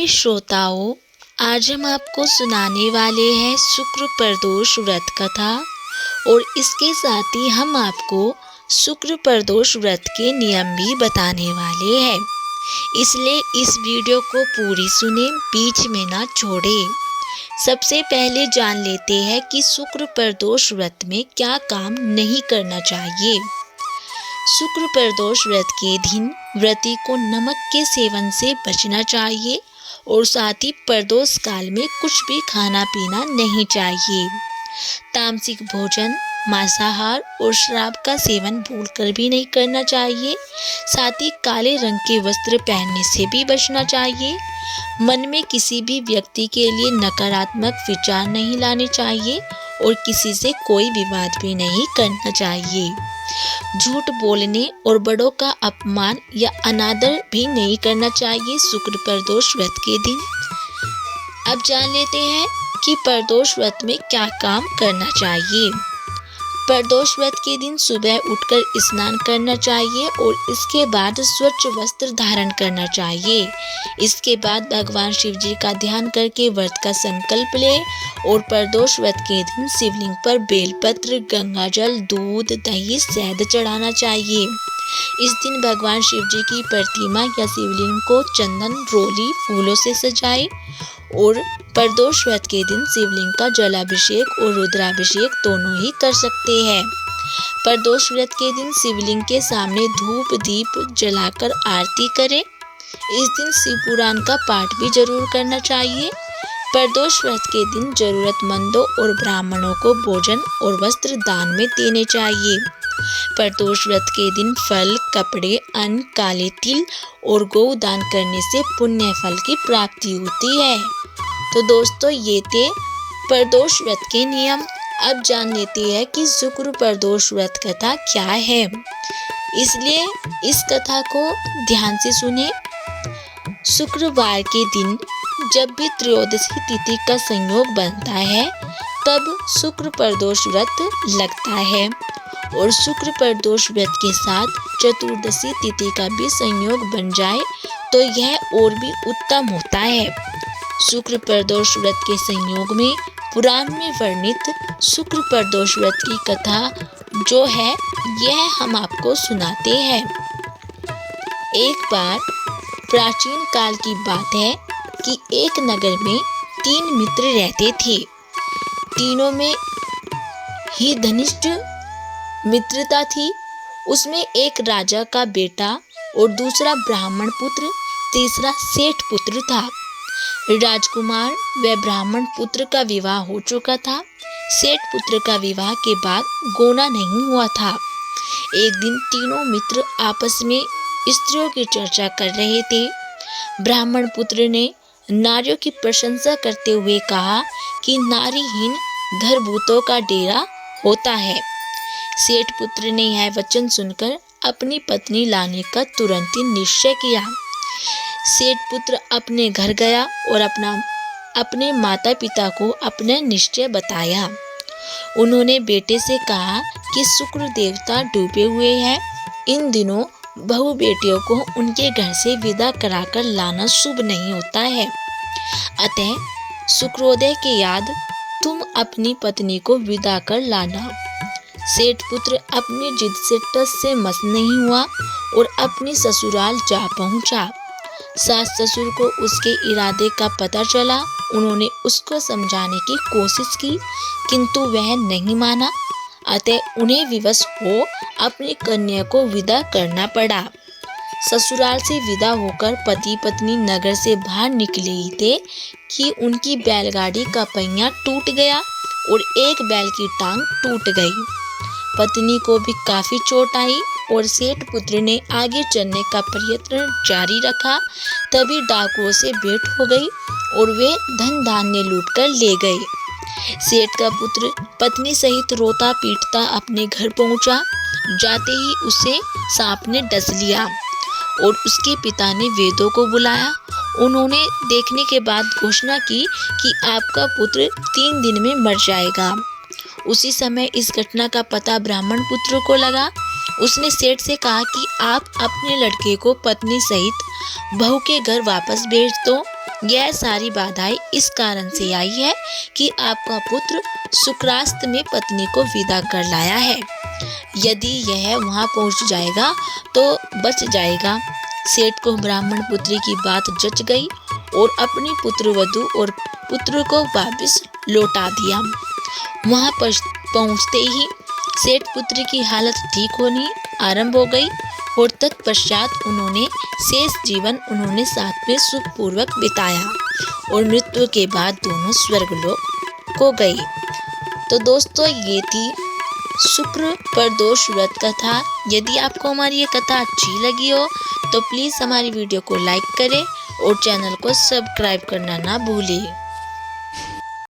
प्रिय श्रोताओं, आज हम आपको सुनाने वाले हैं शुक्र प्रदोष व्रत कथा और इसके साथ ही हम आपको शुक्र प्रदोष व्रत के नियम भी बताने वाले हैं। इसलिए इस वीडियो को पूरी सुने, बीच में ना छोड़े। सबसे पहले जान लेते हैं कि शुक्र प्रदोष व्रत में क्या काम नहीं करना चाहिए। शुक्र प्रदोष व्रत के दिन व्रती को नमक के सेवन से बचना चाहिए और साथ ही प्रदोष काल में कुछ भी खाना पीना नहीं चाहिए। तामसिक भोजन, मांसाहार और शराब का सेवन भूलकर भी नहीं करना चाहिए। साथ ही काले रंग के वस्त्र पहनने से भी बचना चाहिए। मन में किसी भी व्यक्ति के लिए नकारात्मक विचार नहीं लाने चाहिए और किसी से कोई विवाद भी नहीं करना चाहिए। झूठ बोलने और बड़ों का अपमान या अनादर भी नहीं करना चाहिए शुक्र प्रदोष व्रत के दिन। अब जान लेते हैं कि प्रदोष व्रत में क्या काम करना चाहिए। प्रदोष व्रत के दिन सुबह उठकर स्नान करना चाहिए और इसके बाद स्वच्छ वस्त्र धारण करना चाहिए। इसके बाद भगवान शिव जी का ध्यान करके व्रत का संकल्प ले और प्रदोष व्रत के दिन शिवलिंग पर बेलपत्र, गंगाजल, दूध, दही, शहद चढ़ाना चाहिए। इस दिन भगवान शिव जी की प्रतिमा या शिवलिंग को चंदन, रोली, फूलों से सजाए और प्रदोष व्रत के दिन शिवलिंग का जलाभिषेक और रुद्राभिषेक दोनों ही कर सकते हैं। प्रदोष व्रत के दिन शिवलिंग के सामने धूप दीप जलाकर आरती करें। इस दिन शिव पुराण का पाठ भी जरूर करना चाहिए। प्रदोष व्रत के दिन जरूरतमंदों और ब्राह्मणों को भोजन और वस्त्र दान में देने चाहिए। प्रदोष व्रत के दिन फल, कपड़े, अन्न, काले तिल और गौ दान करने से पुण्य फल की प्राप्ति होती है। तो दोस्तों, ये थे प्रदोष व्रत के नियम। अब जान लेते हैं कि शुक्र प्रदोष व्रत कथा क्या है। इसलिए इस कथा को ध्यान से सुने। शुक्रवार के दिन जब भी त्रयोदशी तिथि का संयोग बनता है तब शुक्र प्रदोष व्रत लगता है और शुक्र प्रदोष व्रत के साथ चतुर्दशी तिथि का भी संयोग बन जाए तो यह और भी उत्तम होता है। शुक्र प्रदोष व्रत के संयोग में पुराण में वर्णित शुक्र प्रदोष व्रत की कथा जो है यह हम आपको सुनाते हैं। एक बार प्राचीन काल की बात है कि एक नगर में 3 मित्र रहते थे। तीनों में ही घनिष्ठ मित्रता थी। उसमें एक राजा का बेटा और दूसरा ब्राह्मण पुत्र, तीसरा सेठ पुत्र था। राजकुमार व ब्राह्मण पुत्र का विवाह हो चुका था। सेठ पुत्र का विवाह के बाद गोना नहीं हुआ था। एक दिन तीनों मित्र आपस में स्त्रियों की चर्चा कर रहे थे। ब्राह्मण पुत्र ने नारियों की प्रशंसा करते हुए कहा कि नारीहीन घर भूतों का डेरा होता है। सेठ पुत्र ने यह वचन सुनकर अपनी पत्नी लाने का तुरंत ही निश्चय किया। सेठ पुत्र अपने घर गया और अपने माता पिता को अपना निश्चय बताया। उन्होंने बेटे से कहा कि शुक्र देवता डूबे हुए हैं। इन दिनों बहू बेटियों को उनके घर से विदा कराकर लाना शुभ नहीं होता है। अतः शुक्रोदय के याद तुम अपनी पत्नी को विदा कर लाना। सेठ पुत्र अपनी जिद से टस से मस नहीं हुआ और अपनी ससुराल जा पहुंचा। सास ससुर को उसके इरादे का पता चला। उन्होंने उसको समझाने की कोशिश की किंतु वह नहीं माना। अतः उन्हें विवश हो अपनी कन्या को विदा करना पड़ा। ससुराल से विदा होकर पति पत्नी नगर से बाहर निकले ही थे कि उनकी बैलगाड़ी का पहिया टूट गया और एक बैल की टांग टूट गई। पत्नी को भी काफी चोट आई और सेठ पुत्र ने आगे चलने का प्रयत्न जारी रखा। तभी डाकुओं से भेंट हो गई और वे धन धान्य लूटकर ले गए। सेठ का पुत्र पत्नी सहित रोता पीटता अपने घर पहुंचा। जाते ही उसे सांप ने डस लिया और उसके पिता ने वेदों को बुलाया। उन्होंने देखने के बाद घोषणा की कि आपका पुत्र 3 दिन में मर जाएगा। उसी समय इस घटना का पता ब्राह्मण पुत्र को लगा। उसने सेठ से कहा कि आप अपने लड़के को पत्नी सहित बहू के घर वापस भेज दो यह सारी बाधाएं इस कारण से आई है कि आपका पुत्र शुक्रास्त में पत्नी को विदा कर लाया है। यदि यह वहां पहुंच जाएगा तो बच जाएगा। सेठ को ब्राह्मण पुत्री की बात जच गई और अपनी पुत्रवधू और पुत्र को वापस लौटा दिया। वहां पहुंचते ही सेठ पुत्र की हालत ठीक होनी आरंभ हो गई और तत्पश्चात उन्होंने शेष जीवन साथ में सुखपूर्वक बिताया और मृत्यु के बाद दोनों स्वर्गलोक को गए। तो दोस्तों, ये थी शुक्र प्रदोष व्रत कथा। यदि आपको हमारी ये कथा अच्छी लगी हो तो प्लीज़ हमारी वीडियो को लाइक करें और चैनल को सब्सक्राइब करना ना भूलें।